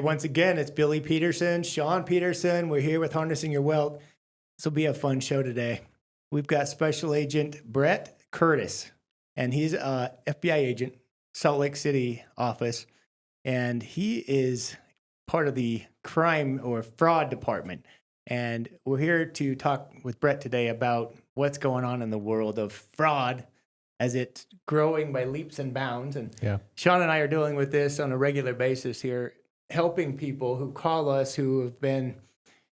once again, it's Billy Peterson, Sean Peterson. We're here with Harnessing Your Wealth. This will be a fun show today. We've got Special Agent Bret Curtis, and he's a FBI agent, Salt Lake City office, and he is part of the crime or fraud department. And we're here to talk with Bret today about what's going on in the world of fraud as it's growing by leaps and bounds. And Sean and I are dealing with this on a regular basis here, helping people who call us who have been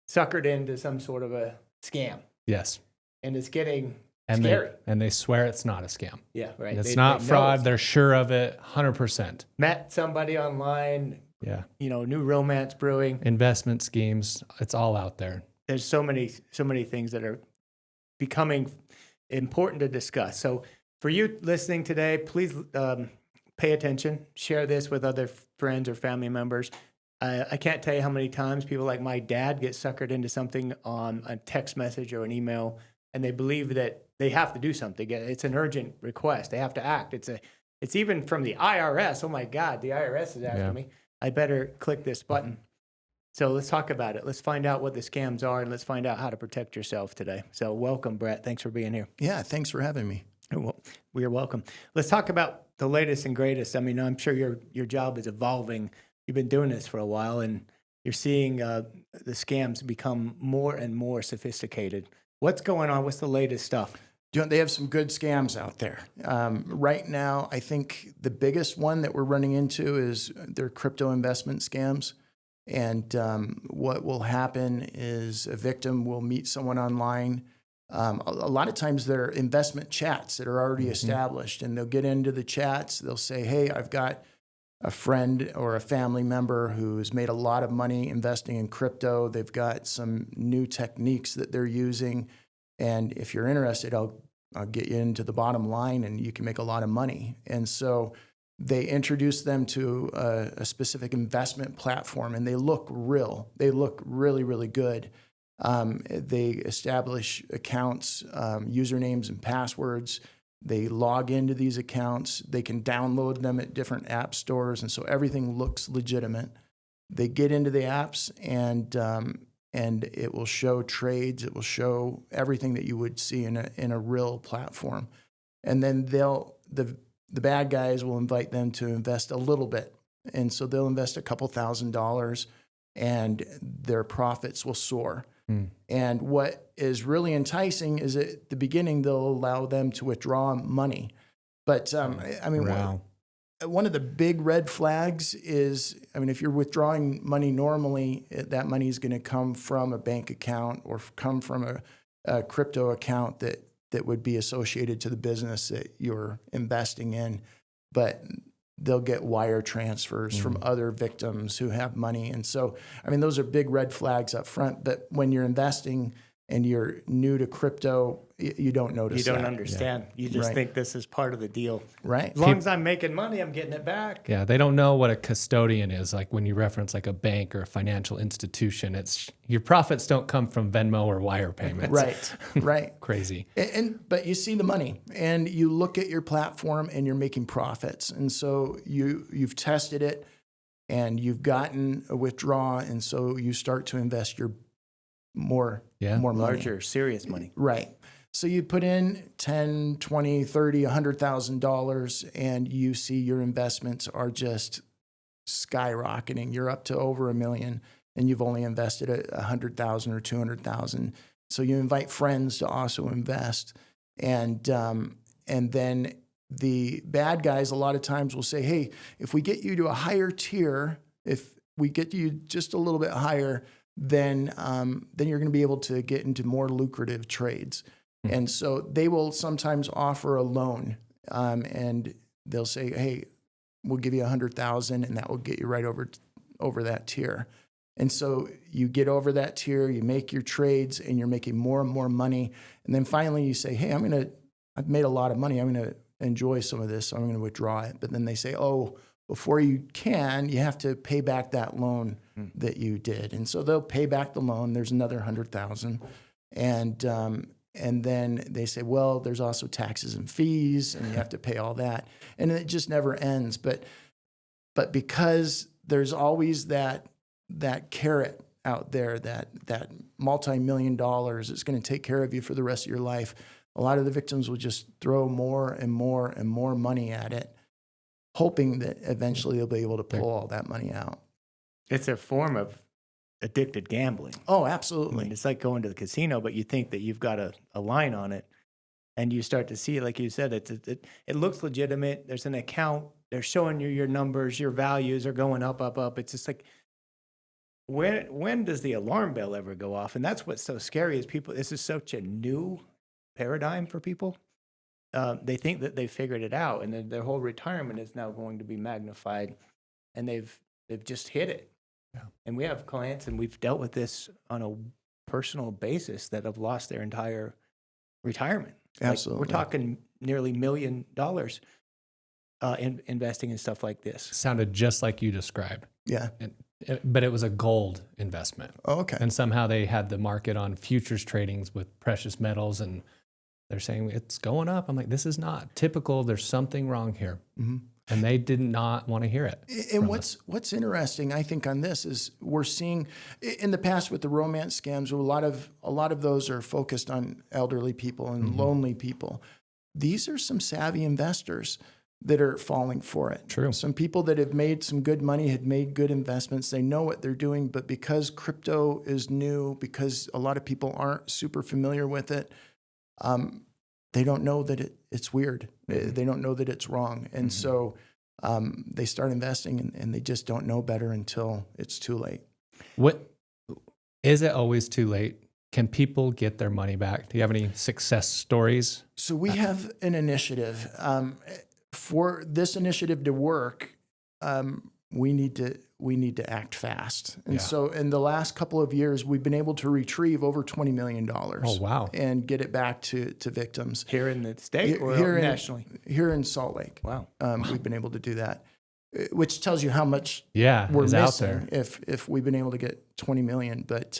suckered into some sort of a scam. Yes. And it's getting scary. And they swear it's not a scam. Yeah, right. It's not fraud. They're sure of it, 100%. Met somebody online. Yeah. You know, new romance brewing. Investment schemes. It's all out there. There's so many things that are becoming important to discuss. So for you listening today, please pay attention. Share this with other friends or family members. I can't tell you how many times people like my dad get suckered into something on a text message or an email, and they believe that they have to do something. It's an urgent request. They have to act. It's even from the IRS. Oh my God, the IRS is after me. I better click this button. So let's talk about it. Let's find out what the scams are, and let's find out how to protect yourself today. So welcome, Bret. Thanks for being here. Yeah, thanks for having me. Well, we are welcome. Let's talk about the latest and greatest. I mean, I'm sure your job is evolving. You've been doing this for a while, and you're seeing the scams become more and more sophisticated. What's going on? What's the latest stuff? They have some good scams out there. Right now, I think the biggest one that we're running into is their crypto investment scams. And what will happen is a victim will meet someone online. A lot of times they're investment chats that are already established, and they'll get into the chats. They'll say, hey, I've got a friend or a family member who's made a lot of money investing in crypto. They've got some new techniques that they're using. And if you're interested, I'll get you into the bottom line and you can make a lot of money. And so they introduce them to a specific investment platform, and they look real. They look really, really good. They establish accounts, usernames and passwords. They log into these accounts. They can download them at different app stores, and so everything looks legitimate. They get into the apps, and it will show trades. It will show everything that you would see in a real platform. And then the bad guys will invite them to invest a little bit. And so they'll invest a couple $1,000s, and their profits will soar. And what is really enticing is at the beginning, they'll allow them to withdraw money. But I mean, one of the big red flags is, I mean, if you're withdrawing money normally, that money is going to come from a bank account or come from a crypto account that would be associated to the business that you're investing in. But they'll get wire transfers from other victims who have money. And so, I mean, those are big red flags up front. But when you're investing and you're new to crypto, you don't notice that. You don't understand. You just think this is part of the deal. Right. As long as I'm making money, I'm getting it back. Yeah, they don't know what a custodian is. Like when you reference like a bank or a financial institution, it's your profits don't come from Venmo or wire payments. Right. Crazy. But you see the money, and you look at your platform, and you're making profits. And so you've tested it, and you've gotten a withdrawal, and so you start to invest your more money. Larger, serious money. Right. So you put in $10, $20, $30, $100,000, and you see your investments are just skyrocketing. You're up to over $1 million, and you've only invested $100,000 or $200,000. So you invite friends to also invest, and then the bad guys a lot of times will say, "Hey, if we get you to a higher tier, if we get you just a little bit higher, then you're going to be able to get into more lucrative trades." And so they will sometimes offer a loan, and they'll say, "Hey, we'll give you $100,000, and that will get you right over that tier." And so you get over that tier, you make your trades, and you're making more and more money. And then finally you say, "Hey, I've made a lot of money. I'm going to enjoy some of this, so I'm going to withdraw it." But then they say, "Oh, before you have to pay back that loan that you did." And so they'll pay back the loan. There's another $100,000, and then they say, "Well, there's also taxes and fees, and you have to pay all that," and it just never ends. But because there's always that that carrot out there, that multi-million dollars is going to take care of you for the rest of your life, a lot of the victims will just throw more and more and more money at it, hoping that eventually they'll be able to pull all that money out. It's a form of addicted gambling. Oh, I absolutely. mean, it's like going to the casino, but you think that you've got a line on it, and you start to see, like you said, it looks legitimate. There's an account. They're showing you your numbers, your values are going up, up, up. It's just like, when does the alarm bell ever go off? And that's what's so scary is people. This is such a new paradigm for people. They think that they figured it out, and then their whole retirement is now going to be magnified, and they've just hit it. Yeah. And we have clients, and we've dealt with this on a personal basis that have lost their entire retirement. Absolutely. Like, we're talking nearly $1 million in investing in stuff like this. Sounded just like you described. Yeah. But it was a gold investment. Oh, okay. And somehow they had the market on futures tradings with precious metals, and they're saying it's going up. I'm like, this is not typical. There's something wrong here. Mm-hmm. And they did not want to hear it. And what's interesting, I think, on this is we're seeing in the past with the romance scams, a lot of those are focused on elderly people and lonely people. These are some savvy investors that are falling for it. True. Some people that have made some good money, had made good investments. They know what they're doing, but because crypto is new, because a lot of people aren't super familiar with it, they don't know that it's weird. They don't know that it's wrong. And so they start investing and they just don't know better until it's too late. What is it always too late? Can people get their money back? Do you have any success stories? So we have an initiative. For this initiative to work, we need to act fast. And so in the last couple of years, we've been able to retrieve over $20 million. Oh, wow. And get it back to victims. Here in the state or nationally? Here in Salt Lake. Wow. We've been able to do that, which tells you how much Yeah, we're is missing out there. if we've been able to get 20 million. But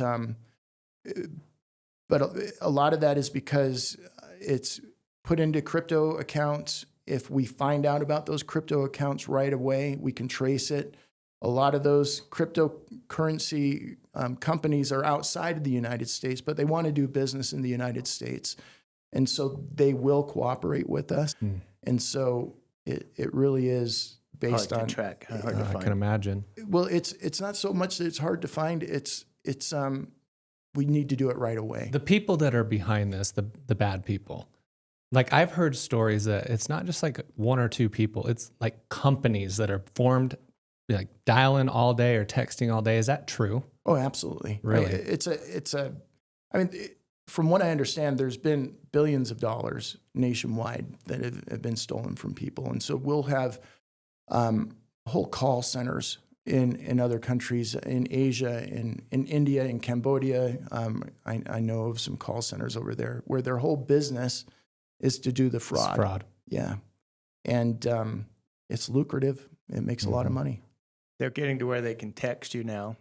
a lot of that is because it's put into crypto accounts. If we find out about those crypto accounts right away, we can trace it. A lot of those cryptocurrency companies are outside of the United States, but they want to do business in the United States. And so they will cooperate with us. And so it really is based hard on to track, hard to I find. can imagine. Well, it's not so much that it's hard to find. It's we need to do it right away. The people that are behind this, the bad people, like I've heard stories that it's not just like one or two people. It's like companies that are formed, like dialing all day or texting all day. Is that true? Oh, absolutely. Really? I mean, from what I understand, there's been billions of dollars nationwide that have been stolen from people. And so we'll have whole call centers in other countries, in Asia, in India, in Cambodia. I know of some call centers over there where their whole business is to do the fraud. It's fraud. Yeah. And it's lucrative. It makes a lot of money. They're getting to where they can text you now,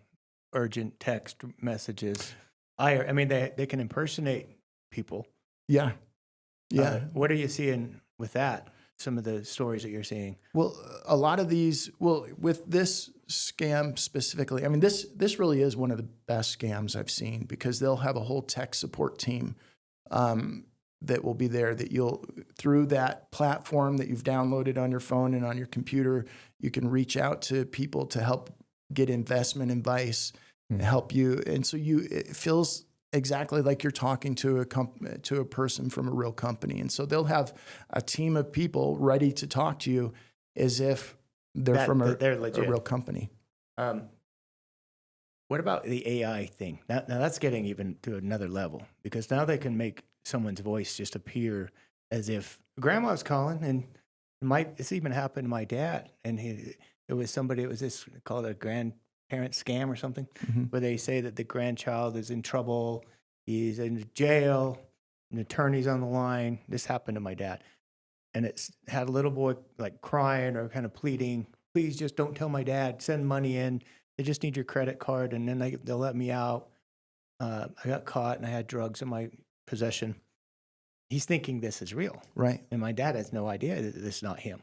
urgent text messages. I mean, they can impersonate people. Yeah. Yeah. What are you seeing with that? Some of the stories that you're seeing. Well, a lot of these, with this scam specifically, I mean, this really is one of the best scams I've seen because they'll have a whole tech support team that will be there that through that platform that you've downloaded on your phone and on your computer, you can reach out to people to help get investment advice and help you. And so it feels exactly like you're talking to a person from a real company. And so they'll have a team of people ready to talk to you as if they're from a real company. What about the AI thing? Now that's getting even to another level because now they can make someone's voice just appear as if grandma's calling, and it's even happened to my dad. And it was this called a grandparent scam or something, where they say that the grandchild is in trouble, he's in jail, an attorney's on the line. This happened to my dad, and it's had a little boy like crying or kind of pleading, "Please just don't tell my dad. Send money in. They just need your credit card, and then they'll let me out." I got caught, and I had drugs in my possession. He's thinking this is real. Right. And my dad has no idea that this is not him.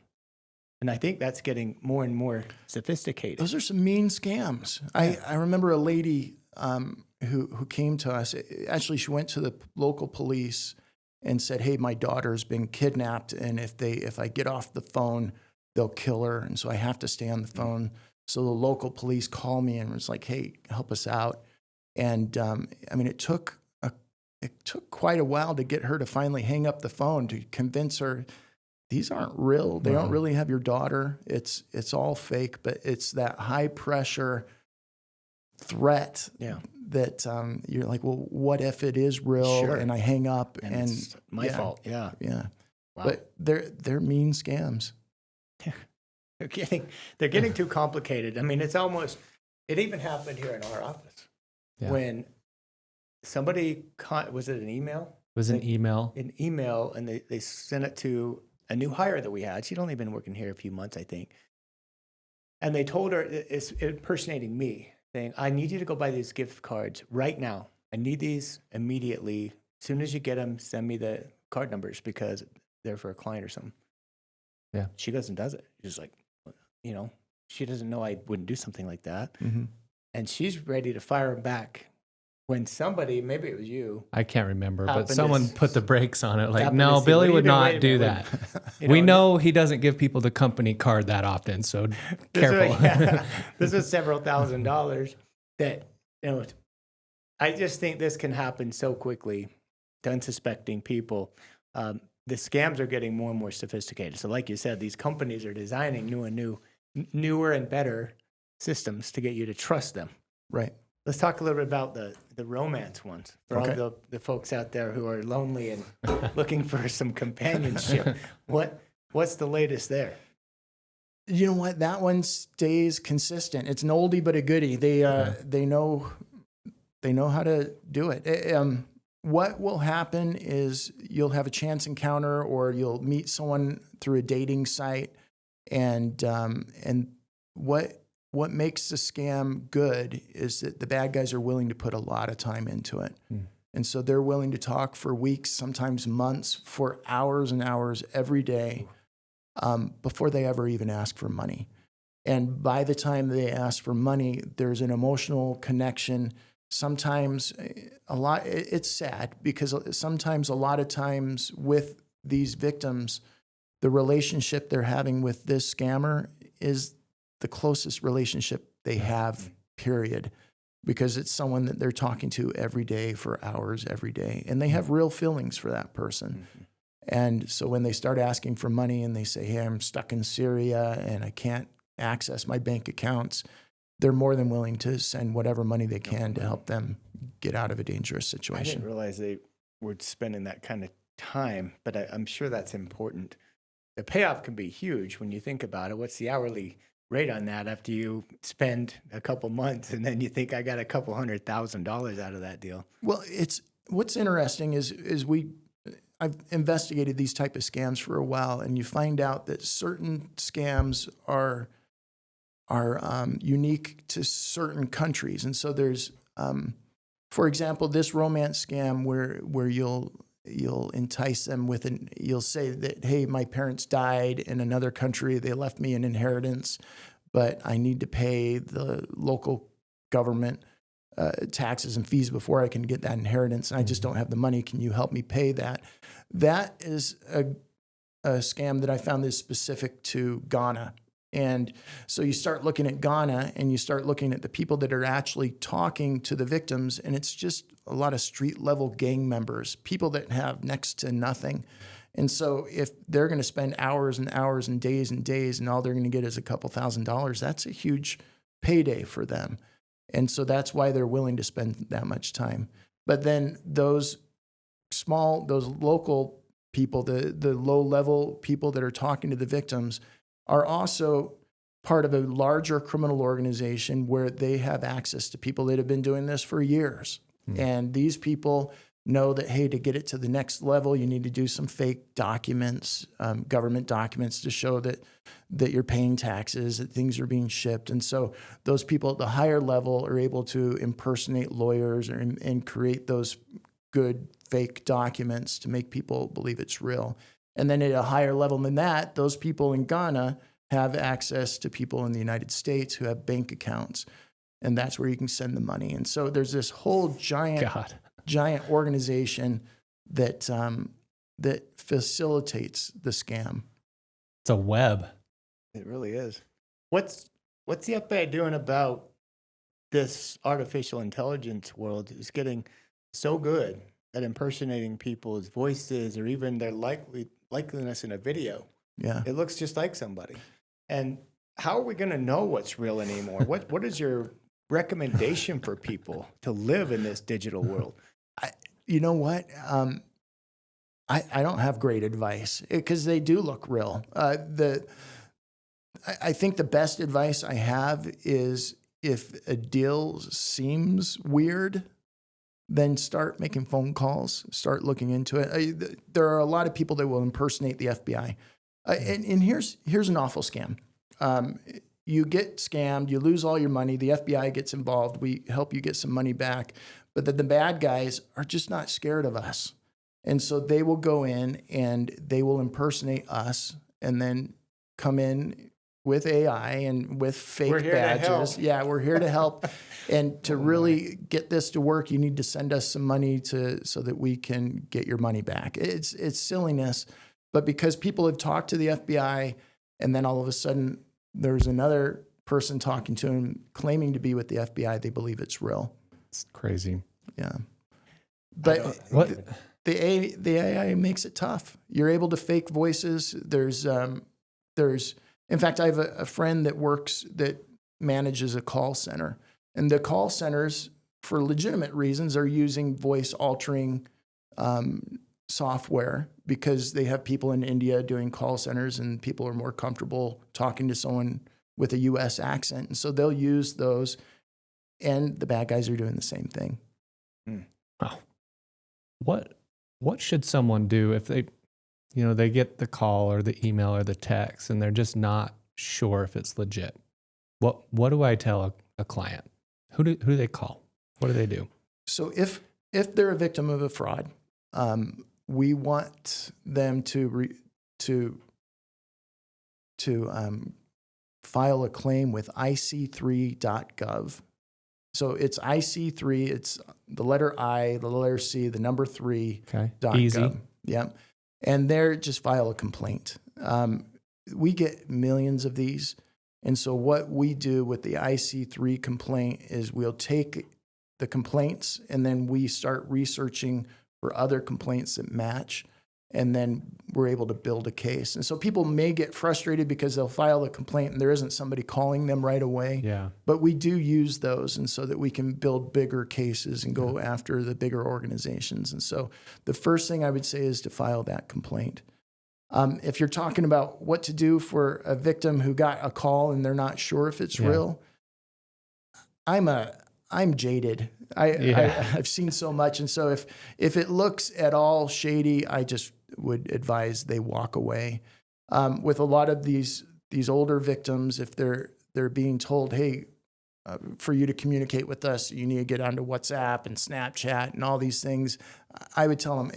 And I think that's getting more and more sophisticated. Those are some mean scams. I remember a lady who came to us. Actually, she went to the local police and said, "Hey, my daughter's been kidnapped, and if I get off the phone, they'll kill her, and so I have to stay on the phone." So the local police called me and was like, "Hey, help us out." And I mean, it took quite a while to get her to finally hang up the phone, to convince her these aren't real. They don't really have your daughter. It's all fake, but it's that high pressure threat that you're like, well, what if it is real? Sure. And I hang up and it's my fault. Yeah. Yeah. Wow. But they're mean scams. They're getting too complicated. I mean, it even happened here in our office when somebody was it an email? It was an email. An email, and they sent it to a new hire that we had. She'd only been working here a few months, I think. And they told her, it's impersonating me, saying, "I need you to go buy these gift cards right now. I need these immediately. As soon as you get them, send me the card numbers because they're for a client or something." Yeah. She goes and does it. She's like, she doesn't know I wouldn't do something like that. Mm-hmm. And she's ready to fire him back when somebody, maybe it was you. I can't remember, but Happened someone to- put the brakes on it. Like, happened no, to see, Billy "What would are you doing? not do Wait a that. minute." We know he doesn't give people the company card that often, so careful. This was several $1,000s that, I just think this can happen so quickly to unsuspecting people. The scams are getting more and more sophisticated. So like you said, these companies are designing newer and better systems to get you to trust them. Right. Let's talk a little bit about the romance ones for Okay. all the folks out there who are lonely and looking for some companionship. What's the latest there? You know what? That one stays consistent. It's an oldie but a goodie. They know how to do it. What will happen is you'll have a chance encounter, or you'll meet someone through a dating site, and what makes the scam good is that the bad guys are willing to put a lot of time into it. And so they're willing to talk for weeks, sometimes months, for hours and hours every day before they ever even ask for money. And by the time they ask for money, there's an emotional connection. Sometimes it's sad because sometimes a lot of times with these victims, the relationship they're having with this scammer is the closest relationship they have, period, because it's someone that they're talking to every day for hours every day. And they have real feelings for that person. Mm-hmm. And so when they start asking for money and they say, "Hey, I'm stuck in Syria and I can't access my bank accounts," they're more than willing to send whatever money they can to help them get out of a dangerous I situation. didn't realize they were spending that kind of time, but I'm sure that's important. The payoff can be huge when you think about it. What's the hourly rate on that after you spend a couple months and then you think, I got a couple $100,000 out of that deal? Well, what's interesting is I've investigated these type of scams for a while, and you find out that certain scams are unique to certain countries. And so there's, for example, this romance scam where you'll entice them you'll say that, "Hey, my parents died in another country. They left me an inheritance, but I need to pay the local government taxes and fees before I can get that inheritance. And I just don't have the money. Can you help me pay that?" That is a scam that I found is specific to Ghana. And so you start looking at Ghana and you start looking at the people that are actually talking to the victims, and it's just a lot of street level gang members, people that have next to nothing. And so if they're going to spend hours and hours and days and all they're going to get is a couple $1,000s, that's a huge payday for them. And so that's why they're willing to spend that much time. But then those local people, the low level people that are talking to the victims, are also part of a larger criminal organization where they have access to people that have been doing this for years. And these people know that, hey, to get it to the next level, you need to do some fake documents, government documents, to show that you're paying taxes, that things are being shipped. And so those people at the higher level are able to impersonate lawyers and create those good fake documents to make people believe it's real. And then at a higher level than that, those people in Ghana have access to people in the United States who have bank accounts, and that's where you can send the money. And so there's this whole giant organization that that facilitates the scam. It's a web. It really is. What's the FBI doing about this artificial intelligence world? Is getting so good at impersonating people's voices or even their likeliness in a video. Yeah. It looks just like somebody. And how are we going to know what's real anymore? What is your recommendation for people to live in this digital world? You know what? I don't have great advice because they do look real. I think the best advice I have is if a deal seems weird, then start making phone calls, start looking into it. There are a lot of people that will impersonate the FBI. And here's an awful scam. You get scammed, you lose all your money, the FBI gets involved, we help you get some money back, but the bad guys are just not scared of us. And so they will go in and they will impersonate us and then come in with AI and with fake badges. Yeah, we're here to help. And to really get this to work, you need to send us some money so that we can get your money back. It's silliness, but because people have talked to the FBI and then all of a sudden there's another person talking to them claiming to be with the FBI, they believe it's real. It's crazy. Yeah. But the AI makes it tough. You're able to fake voices. There's in fact, I have a friend that manages a call center, and the call centers, for legitimate reasons, are using voice altering software because they have people in India doing call centers, and people are more comfortable talking to someone with a U.S. accent, and so they'll use those. And the bad guys are doing the same thing. Wow. What should someone do if they get the call or the email or the text and they're just not sure if it's legit? What do I tell a client? Who do they call? What do they do? So if they're a victim of a fraud, we want them to file a claim with ic3.gov. So it's IC3, it's the letter I, the letter C, the number 3. Okay, easy. .gov. Yeah. And there, just file a complaint. We get millions of these. And so what we do with the IC3 complaint is we'll take the complaints and then we start researching for other complaints that match. And then we're able to build a case. And so people may get frustrated because they'll file a complaint and there isn't somebody calling them right away. Yeah. But we do use those, and so that we can build bigger cases and go after the bigger organizations. And so the first thing I would say is to file that complaint. If you're talking about what to do for a victim who got a call and they're not sure if it's real, I'm jaded. I've seen so much. And so if it looks at all shady, I just would advise they walk away. With a lot of these older victims, if they're being told, hey, for you to communicate with us, you need to get onto WhatsApp and Snapchat and all these things, I would tell them,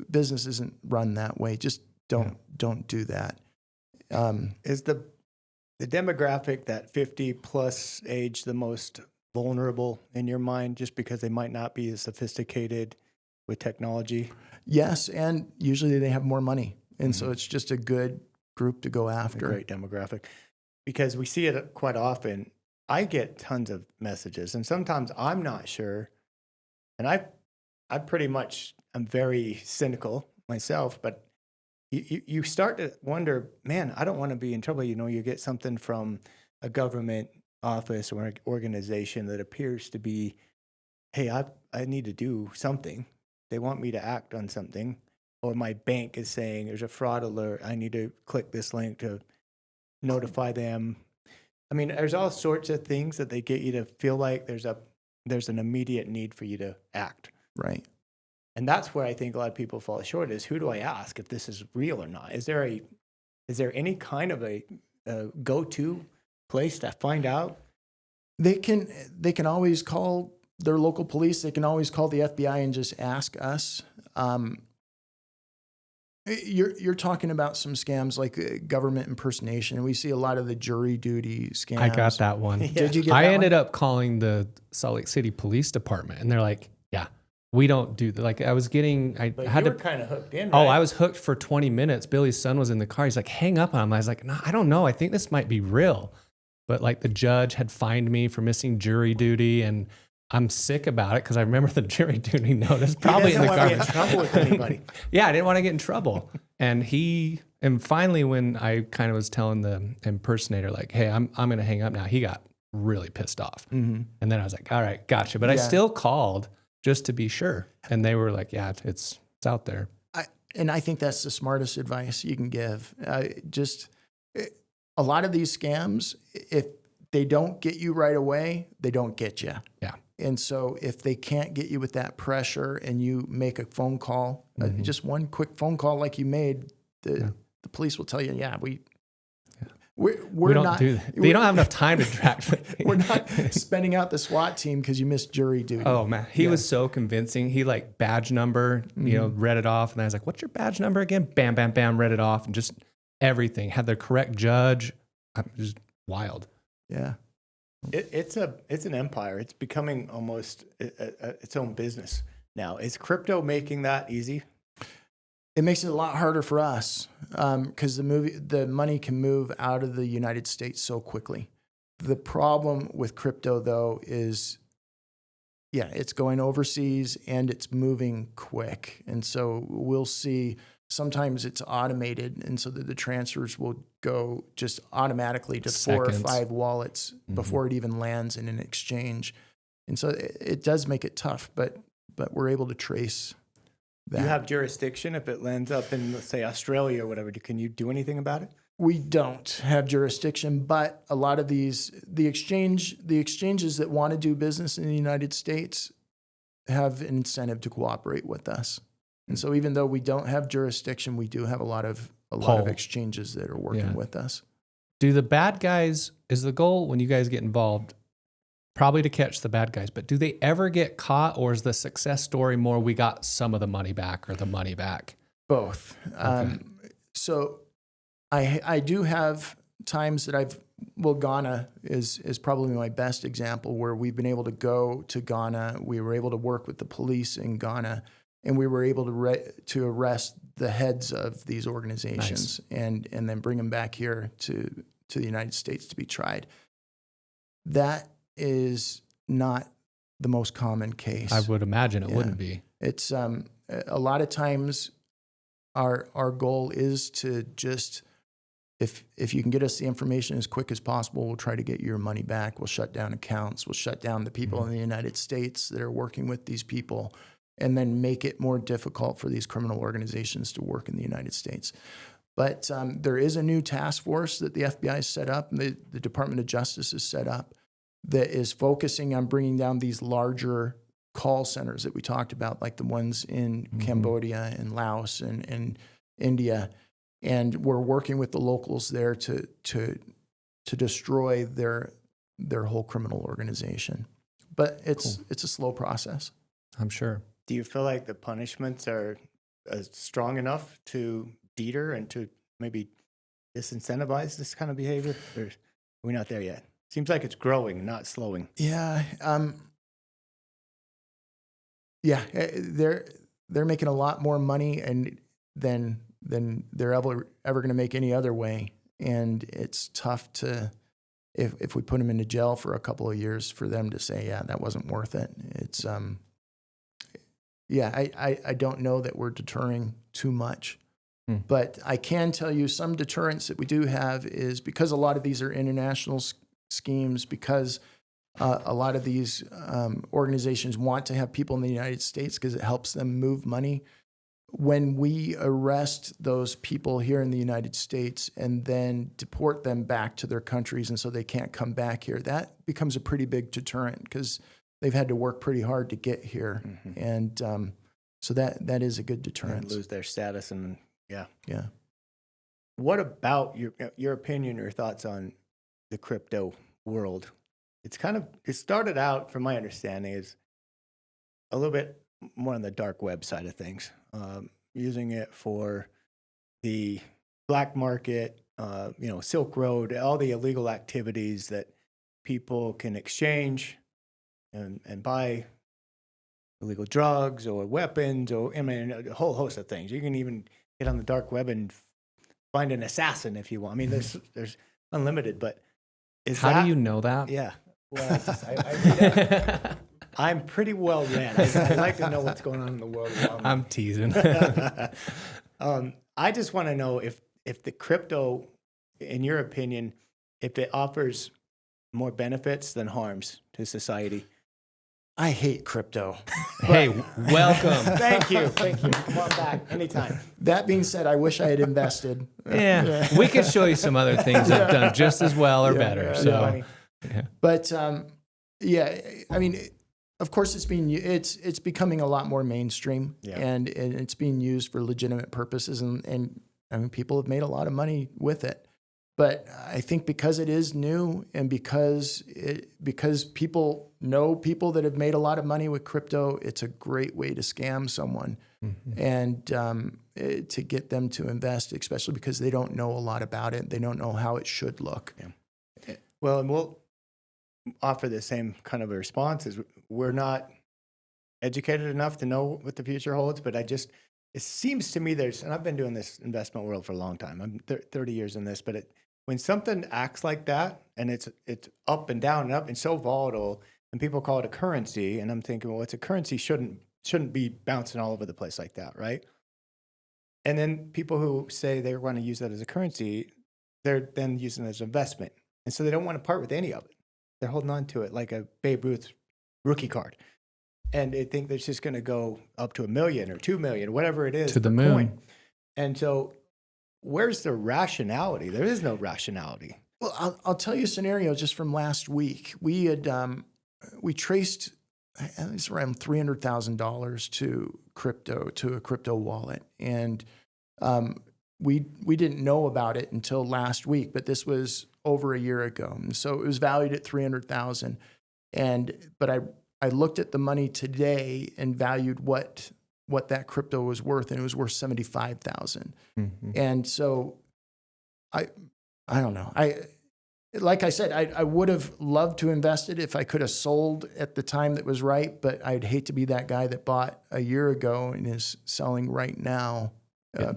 business isn't run that way. Just don't do that. Is the demographic, that 50 plus age, the most vulnerable in your mind, just because they might not be as sophisticated with technology? Yes, and usually they have more money. And so it's just a good group to go after. A great demographic. Because we see it quite often. I get tons of messages, and sometimes I'm not sure. And I pretty much am very cynical myself, but you start to wonder, man, I don't want to be in trouble. You get something from a government office or an organization that appears to be, hey, I need to do something. They want me to act on something. Or my bank is saying there's a fraud alert. I need to click this link to notify them. I mean, there's all sorts of things that they get you to feel like there's an immediate need for you to act. Right. And that's where I think a lot of people fall short is, who do I ask if this is real or not? Is there any kind of a go-to place to find out? They can always call their local police. They can always call the FBI and just ask us. You're talking about some scams like government impersonation, and we see a lot of the jury duty scams. I got that one. Did you get I that ended up calling the Salt Lake City Police Department, and they're like, "Yeah, we don't do that." Like I was getting, I But had you to. were kind of hooked in, Oh, right? I was hooked for 20 minutes. Billy's son was in the car. He's like, "Hang up on him." I was like, "No, I don't know. I think this might be real." But like the judge had fined me for missing jury duty, and I'm sick about it because I remember the jury duty notice probably in He the doesn't want to get garbage. in trouble with anybody. Yeah, I didn't want to get in trouble. And finally, when I kind of was telling the impersonator, like, "Hey, I'm going to hang up now," he got really pissed off. Mm-hmm. And then I was like, "All right, gotcha." But I Yeah. still called just to be sure. And they were like, "Yeah, it's out there." And I think that's the smartest advice you can give. A lot of these scams, if they don't get you right away, they don't get you. Yeah. And so if they can't get you with that pressure and you make a phone call, just one quick phone call like you made, the police will tell you, we're don't not, do that. They don't have enough time to track. we're not spending out the SWAT team because you missed jury duty. Oh man, he was so convincing. He like badge number, read it off, and I was like, "What's your badge number again?" Bam, bam, bam, read it off, and just everything had the correct judge. Just wild. Yeah. It's an empire. It's becoming almost its own business now. Is crypto making that easy? It makes it a lot harder for us because the money can move out of the United States so quickly. The problem with crypto, though, is, it's going overseas and it's moving quick. And so we'll see sometimes it's automated, and so that the transfers will go just automatically to 4 or Seconds. 5 wallets before it even lands in an exchange. And so it does make it tough, but we're able to trace that. You have jurisdiction if it lands up in, let's say, Australia or whatever. Can you do anything about it? We don't have jurisdiction, but a lot of the exchanges that want to do business in the United States have an incentive to cooperate with us. And so even though we don't have jurisdiction, we do have a lot of exchanges that are working with us. Do the bad guys, is the goal when you guys get involved probably to catch the bad guys, but do they ever get caught, or is the success story more we got some of the money back or the money back? Both. Okay. So I do have times that Ghana is probably my best example where we've been able to go to Ghana. We were able to work with the police in Ghana, and we were able to arrest the heads of these organizations and then bring them back here to the United States to be tried. That is not the most common case. I would imagine it wouldn't be. It's a lot of times our goal is to just, if you can get us the information as quick as possible, we'll try to get your money back. We'll shut down accounts. We'll shut down the people in the United States that are working with these people, and then make it more difficult for these criminal organizations to work in the United States. But there is a new task force that the FBI has set up, and the Department of Justice has set up, that is focusing on bringing down these larger call centers that we talked about, like the ones in Cambodia and Laos and India. And we're working with the locals there to destroy their whole criminal organization. But it's a slow process. I'm sure. Do you feel like the punishments are strong enough to deter and to maybe disincentivize this kind of behavior? Or are we not there yet? Seems like it's growing, not slowing. Yeah. They're making a lot more money than they're ever going to make any other way. And it's tough to, if we put them into jail for a couple of years, for them to say, yeah, that wasn't worth it. It's, I don't know that we're deterring too much. But I can tell you some deterrence that we do have is because a lot of these are international schemes, because a lot of these organizations want to have people in the United States because it helps them move money. When we arrest those people here in the United States and then deport them back to their countries, and so they can't come back here, that becomes a pretty big deterrent because they've had to work pretty hard to get here. And so that is a good deterrent. And lose their status and Yeah. What about your opinion or thoughts on the crypto world? It started out, from my understanding, is a little bit more on the dark web side of things, using it for the black market, Silk Road, all the illegal activities that people can exchange and buy illegal drugs or weapons, or a whole host of things. You can even get on the dark web and find an assassin if you want. I mean, there's unlimited, but How do you know that? Yeah. Well, I'm pretty well read. I like to know what's going on in the world around me. I'm teasing. I just want to know if the crypto, in your opinion, if it offers more benefits than harms to society. I hate crypto. Hey, welcome. Thank you. Come on back anytime. That being said, I wish I had invested. Yeah, we could show you some other things that have done just as well or better. So, yeah. But yeah, I mean, of course, it's becoming a lot more mainstream, and it's being used for legitimate purposes, and I mean, people have made a lot of money with it. But I think because it is new, and because people know people that have made a lot of money with crypto, it's a great way to scam someone, and to get them to invest, especially because they don't know a lot about it. They don't know how it should look. Yeah. Well, and we'll offer the same kind of a response. Is we're not educated enough to know what the future holds, but it seems to me and I've been doing this investment world for a long time. I'm 30 years in this, but when something acts like that, and it's up and down and up and so volatile, and people call it a currency, and I'm thinking, well, it's a currency, shouldn't be bouncing all over the place like that, right? And then people who say they want to use that as a currency, they're then using it as an investment, and so they don't want to part with any of it. They're holding on to it like a Babe Ruth rookie card, and they think it's just going to go up to $1 million or $2 million, whatever it is, to the moon. Coin. And so, where's the rationality? There is no rationality. Well, I'll tell you a scenario just from last week. We had we traced at least around $300,000 to a crypto wallet, and we didn't know about it until last week. But this was over a year ago, and so it was valued at $300,000. But I looked at the money today and valued what that crypto was worth, and it was worth $75,000. And so I don't know. Like I said, I would have loved to invest it if I could have sold at the time that was right, but I'd hate to be that guy that bought a year ago and is selling right now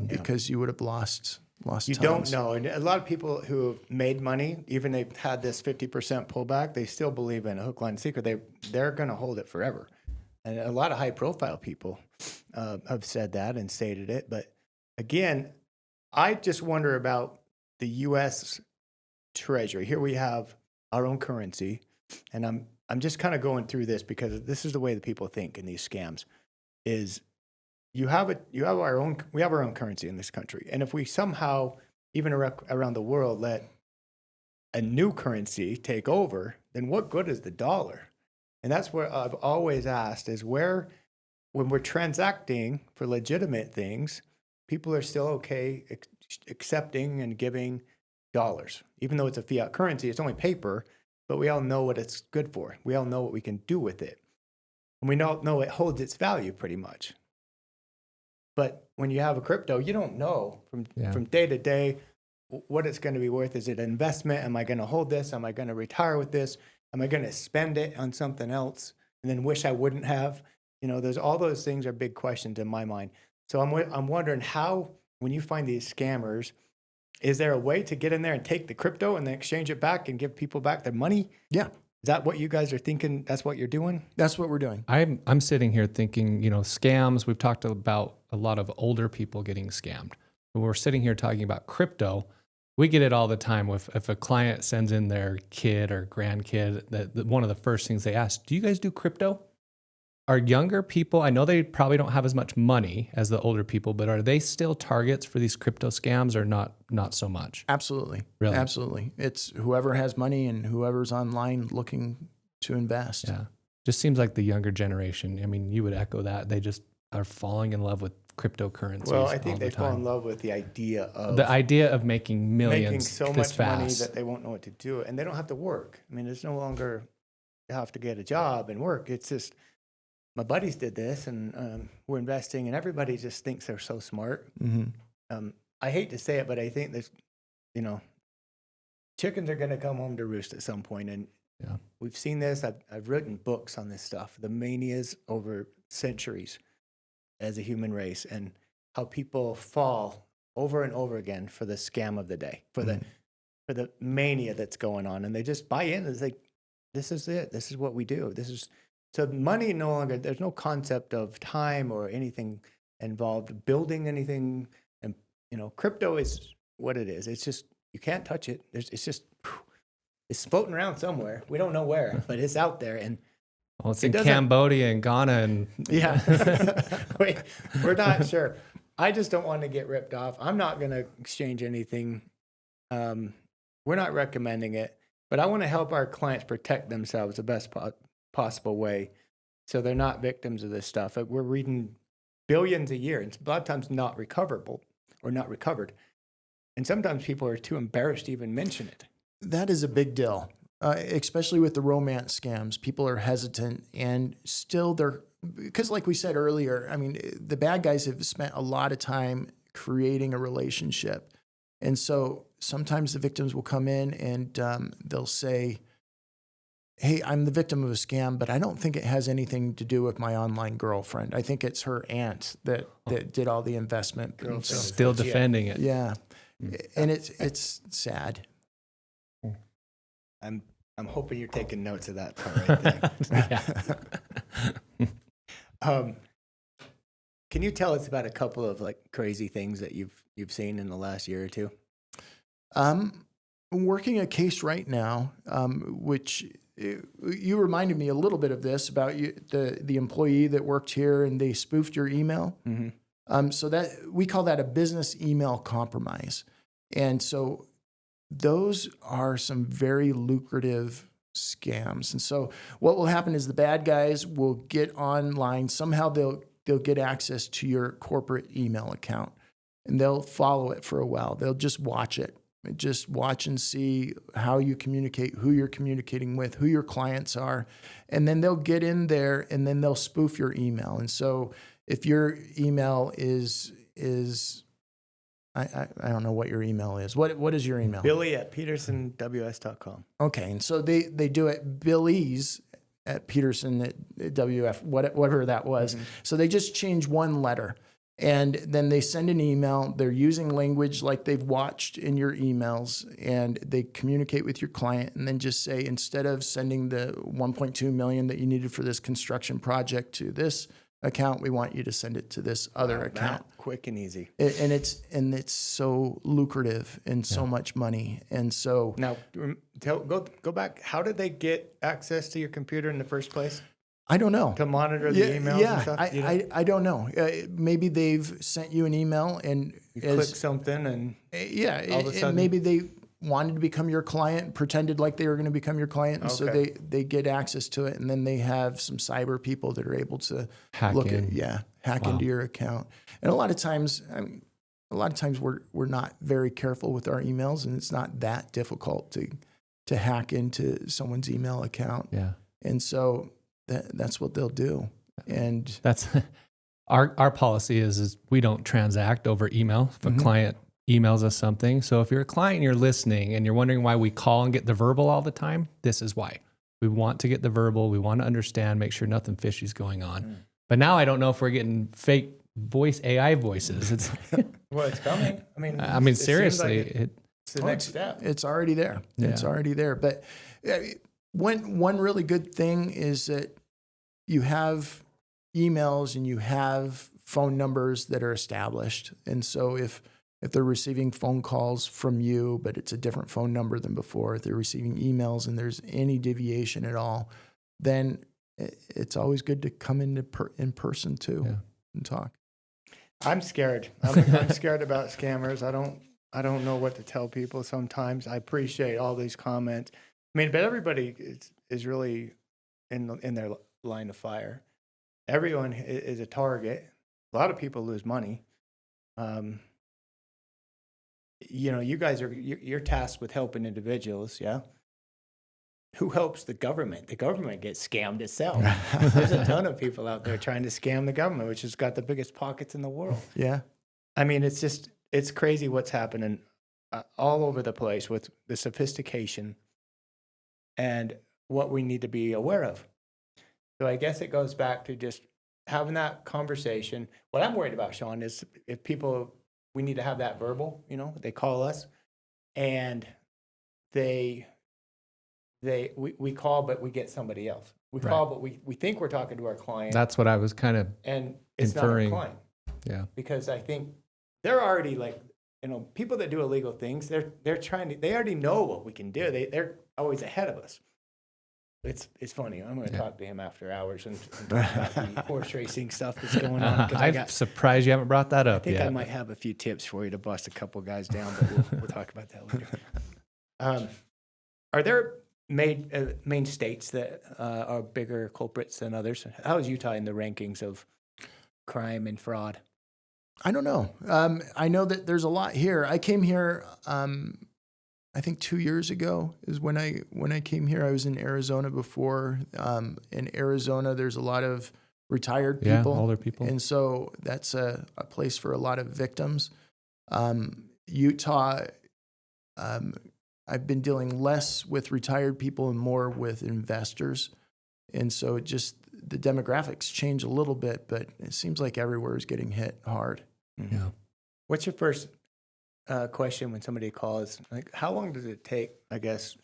because you would have lost You tons. don't know. And a lot of people who have made money, even they've had this 50% pullback, they still believe in a hook, line, and sinker. They're going to hold it forever. And a lot of high-profile people have said that and stated it. But again, I just wonder about the U.S. Treasury. Here we have our own currency, and I'm just kind of going through this because this is the way that people think in these scams. Is we have our own currency in this country, and if we somehow, even around the world, let a new currency take over, then what good is the dollar? And that's where I've always asked is when we're transacting for legitimate things, people are still okay accepting and giving dollars. Even though it's a fiat currency, it's only paper, but we all know what it's good for. We all know what we can do with it. And we all know it holds its value pretty much. But when you have a crypto, you don't know from day to day what it's going to be worth. Is it an investment? Am I going to hold this? Am I going to retire with this? Am I going to spend it on something else and then wish I wouldn't have? There's all those things are big questions in my mind. So I'm wondering how, when you find these scammers, is there a way to get in there and take the crypto and then exchange it back and give people back their money? Yeah. Is that what you guys are thinking? That's what you're doing? That's what we're doing. I'm sitting here thinking, scams. We've talked about a lot of older people getting scammed. When we're sitting here talking about crypto, we get it all the time. If a client sends in their kid or grandkid, that one of the first things they ask, do you guys do crypto? Are younger people, I know they probably don't have as much money as the older people, but are they still targets for these crypto scams or not so much? Absolutely. Really? Absolutely. It's whoever has money and whoever's online looking to invest. Yeah. Just seems like the younger generation. I mean, you would echo that. They just are falling in love with cryptocurrencies. Well, I think they fall in love with the idea of making millions making so this much fast. money that they won't know what to do, and they don't have to work. I mean, there's no longer you have to get a job and work. It's just my buddies did this, and we're investing, and everybody just thinks they're so smart. Mm-hmm. I hate to say it, but I think there's, you know, chickens are going to come home to roost at some point. And Yeah. we've seen this. I've written books on this stuff, the manias over centuries as a human race, and how people fall over and over again for the scam of the day, for the mania that's going on. And they just buy in. It's like, this is it. This is what we do. So money no longer, there's no concept of time or anything involved building anything. And, you know, crypto is what it is. It's just, you can't touch it. It's just, it's floating around somewhere. We don't know where, but it's out there. And Well, it's in Cambodia and Ghana and yeah, we're not sure. I just don't want to get ripped off. I'm not going to exchange anything. We're not recommending it, but I want to help our clients protect themselves the best possible way, so they're not victims of this stuff. We're reading billions a year, and a lot of times not recoverable or not recovered. And sometimes people are too embarrassed to even mention it. That is a big deal, especially with the romance scams. People are hesitant, and still because like we said earlier, I mean, the bad guys have spent a lot of time creating a relationship. And so sometimes the victims will come in and they'll say, hey, I'm the victim of a scam, but I don't think it has anything to do with my online girlfriend. I think it's her aunt that did all the investment. And so, still defending it. yeah. And it's sad. I'm hoping you're taking notes of that part right there. Can you tell us about a couple of like crazy things that you've seen in the last year or two? I'm working a case right now, which you reminded me a little bit of this about the employee that worked here and they spoofed your email. Mm-hmm. So that we call that a business email compromise. And so those are some very lucrative scams. And so what will happen is the bad guys will get online. Somehow they'll get access to your corporate email account, and they'll follow it for a while. They'll just watch it. Just watch and see how you communicate, who you're communicating with, who your clients are. And then they'll get in there and then they'll spoof your email. And so if your email is I don't know what your email is. What is your email? Billy@petersonws.com. Okay. And so they do it Belize at Peterson at WF, whatever that was. Mm-hmm. So they just change one letter. And then they send an email. They're using language like they've watched in your emails, and they communicate with your client and then just say, instead of sending the $1.2 million that you needed for this construction project to this account, we want you to send it to this other account. Quick and easy. And it's so lucrative and so much money. And so now go back. How did they get access to your computer in the first place? I don't know. To monitor the emails and stuff? I don't know. Maybe they've sent you an email and you click something and all of a sudden, maybe they wanted to become your client, pretended like they were going to become your client, and so they get access to it, and then they have some cyber people that are able to hack into your account. And a lot of times we're not very careful with our emails, and it's not that difficult to hack into someone's email account. Yeah, and so that's what they'll do. And that's our policy is we don't transact over email. If a client emails us something, so if you're a client and you're listening and you're wondering why we call and get the verbal all the time, this is why. We want to get the verbal. We want to understand, make sure nothing fishy is going on. But now I don't know if we're getting fake AI voices. It's well, it's coming. I mean, seriously, it's the next step. It's already there. Yeah. It's already there. But one really good thing is that you have emails and you have phone numbers that are established. And so if they're receiving phone calls from you, but it's a different phone number than before, if they're receiving emails and there's any deviation at all, then it's always good to come in person too and talk. I'm scared. I'm scared about scammers. I don't know what to tell people sometimes. I appreciate all these comments. I mean, but everybody is really in their line of fire. Everyone is a target. A lot of people lose money. You guys you're tasked with helping individuals, yeah? Who helps the government? The government gets scammed itself. There's a ton of people out there trying to scam the government, which has got the biggest pockets in the world. Yeah. I mean, it's just, it's crazy what's happening all over the place with the sophistication and what we need to be aware of. So I guess it goes back to just having that conversation. What I'm worried about, Sean, is if people, we need to have that verbal, they call us and we call, but we get somebody else. We call, but we think we're talking to our client. That's what I was kind of and it's inferring. not our client. Yeah. Because I think they're already people that do illegal things, they already know what we can do. They're always ahead of us. It's funny. I'm going to talk to him after hours and talk about the horse racing stuff that's going on. I'm surprised you haven't brought that up yet. I think yet. I might have a few tips for you to bust a couple guys down, but we'll talk about that later. Are there main states that are bigger culprits than others? How is Utah in the rankings of crime and fraud? I don't know. I know that there's a lot here. I came here, I think 2 years ago is when I came here. I was in Arizona before. In Arizona, there's a lot of retired people, older people, and so that's a place for a lot of victims. Utah, I've been dealing less with retired people and more with investors, and so the demographics change a little bit, but it seems like everywhere is getting hit hard. Mm-hmm. Yeah. What's your first question when somebody calls? Like, how long does it take, I guess,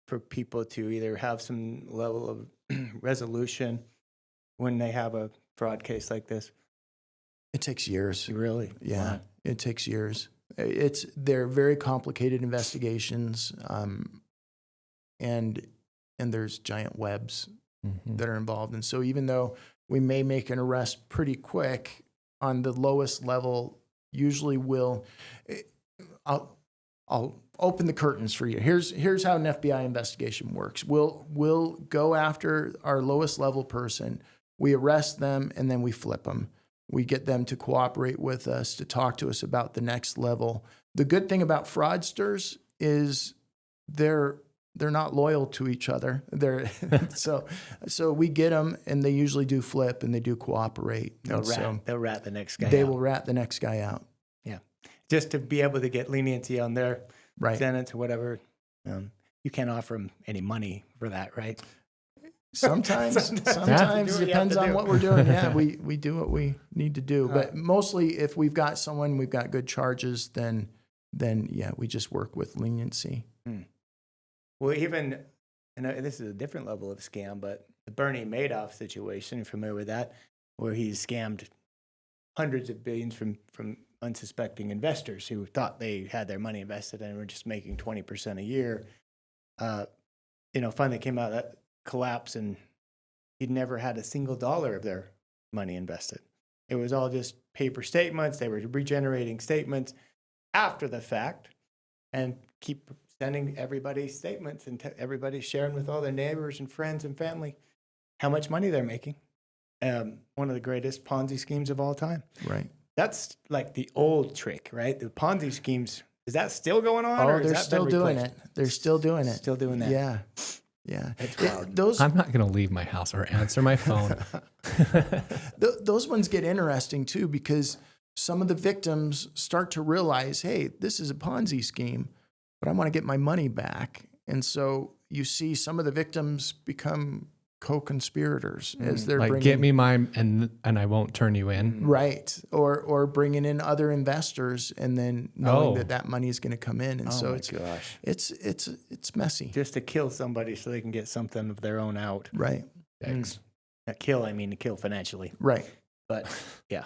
for people to either have some level of resolution when they have a fraud case like this? It takes years. Really? Yeah, Wow. it takes years. They're very complicated investigations, and there's giant webs that are involved. And so even though we may make an arrest pretty quick on the lowest level, usually I'll open the curtains for you. Here's how an FBI investigation works. We'll go after our lowest level person. We arrest them and then we flip them. We get them to cooperate with us, to talk to us about the next level. The good thing about fraudsters is they're not loyal to each other. So we get them, and they usually do flip and they do cooperate. They'll rat the next guy out. They will rat the next guy out. Yeah, just to be able to get leniency on their sentence or whatever. You can't offer them any money for that, right? Sometimes depends on what we're doing. Yeah, we do what we need to do. But mostly, if we've got good charges, then yeah, we just work with leniency. Well, even, and this is a different level of scam, but the Bernie Madoff situation, you're familiar with that, where he scammed hundreds of billions from unsuspecting investors who thought they had their money invested and were just making 20% a year. Finally came out of that collapse, and he'd never had a single dollar of their money invested. It was all just paper statements. They were regenerating statements after the fact and keep sending everybody statements and everybody sharing with all their neighbors and friends and family how much money they're making. One of the greatest Ponzi schemes of all time. Right. That's like the old trick, right? The Ponzi schemes, is that still going on? Oh, they're still doing it. They're still doing it. Still doing that. Yeah. Yeah. It's wild. I'm not going to leave my house or answer my phone. Those ones get interesting too, because some of the victims start to realize, hey, this is a Ponzi scheme, but I want to get my money back. And so you see some of the victims become co-conspirators as they're bringing, get me mine and I won't turn you in. Right. Or bringing in other investors and then knowing that money is going to come in. And it's messy. Just to kill somebody so they can get something of their own out. Right. Not kill, I mean to kill financially. Right. But yeah.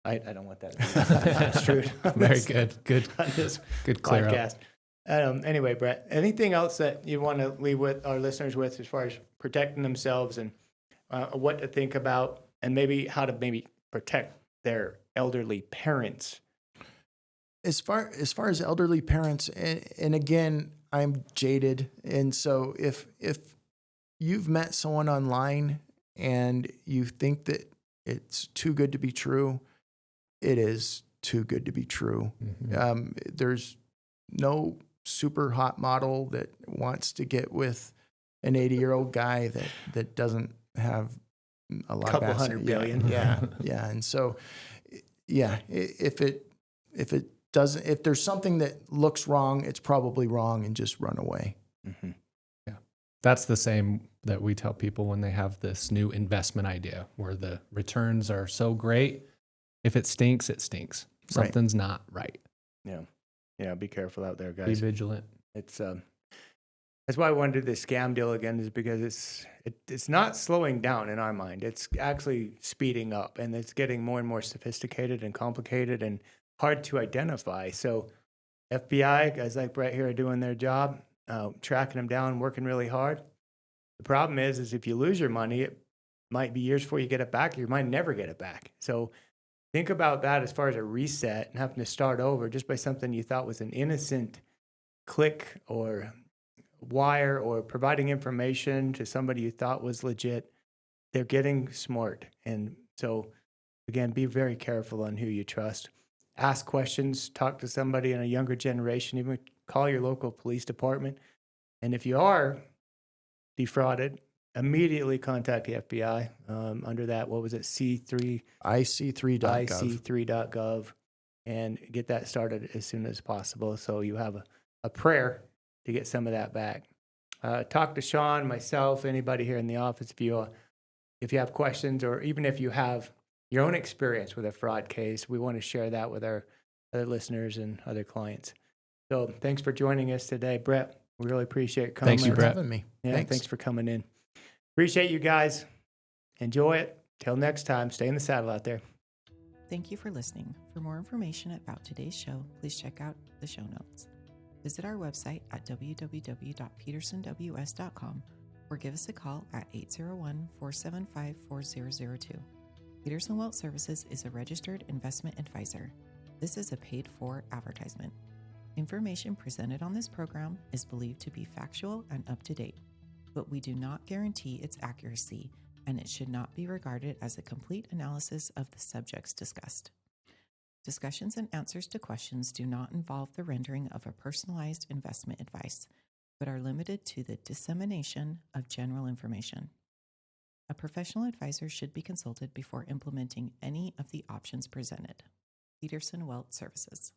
I don't want that. That's true. Very good. Good clear podcast. Anyway, Bret, anything else that you want to leave with our listeners with as far as protecting themselves and what to think about, and maybe how to protect their elderly parents? As far as elderly parents, and again, I'm jaded, and so if you've met someone online and you think that it's too good to be true, it is too good to be true. There's no super hot model that wants to get with an 80-year-old guy that doesn't have a lot couple of assets. $100 billion. Yeah. And so, yeah, if it doesn't, if there's something that looks wrong, it's probably wrong, and just run away. Mm-hmm. Yeah. That's the same that we tell people when they have this new investment idea where the returns are so great. If it stinks, it stinks. Something's not right. Yeah. Yeah. Be careful out there, Be guys. vigilant. It's that's why I wanted to do this scam deal again, is because it's not slowing down in our mind. It's actually speeding up, and it's getting more and more sophisticated and complicated and hard to identify. So FBI, guys like Bret here, are doing their job, tracking them down, working really hard. The problem is if you lose your money, it might be years before you get it back. You might never get it back. So think about that as far as a reset and having to start over just by something you thought was an innocent click or wire or providing information to somebody you thought was legit. They're getting smart. And so, again, be very careful on who you trust. Ask questions, talk to somebody in a younger generation, even call your local police department. And if you are defrauded, immediately contact the FBI under that, what was it, C3? IC3.gov. IC3.gov, and get that started as soon as possible so you have a prayer to get some of that back. Talk to Sean, myself, anybody here in the office if you have questions, or even if you have your own experience with a fraud case. We want to share that with our other listeners and other clients. So thanks for joining us today, Bret. We really appreciate coming. Thanks you, Bret. Having me. Yeah, thanks for coming in. Appreciate you guys. Enjoy it. Till next time, stay in the saddle out there. Thank you for listening. For more information about today's show, please check out the show notes. Visit our website at www.petersonws.com or give us a call at 801-475-4002. Peterson Wealth Services is a registered investment advisor. This is a paid-for advertisement. Information presented on this program is believed to be factual and up-to-date, but we do not guarantee its accuracy, and it should not be regarded as a complete analysis of the subjects discussed. Discussions and answers to questions do not involve the rendering of a personalized investment advice, but are limited to the dissemination of general information. A professional advisor should be consulted before implementing any of the options presented. Peterson Wealth Services.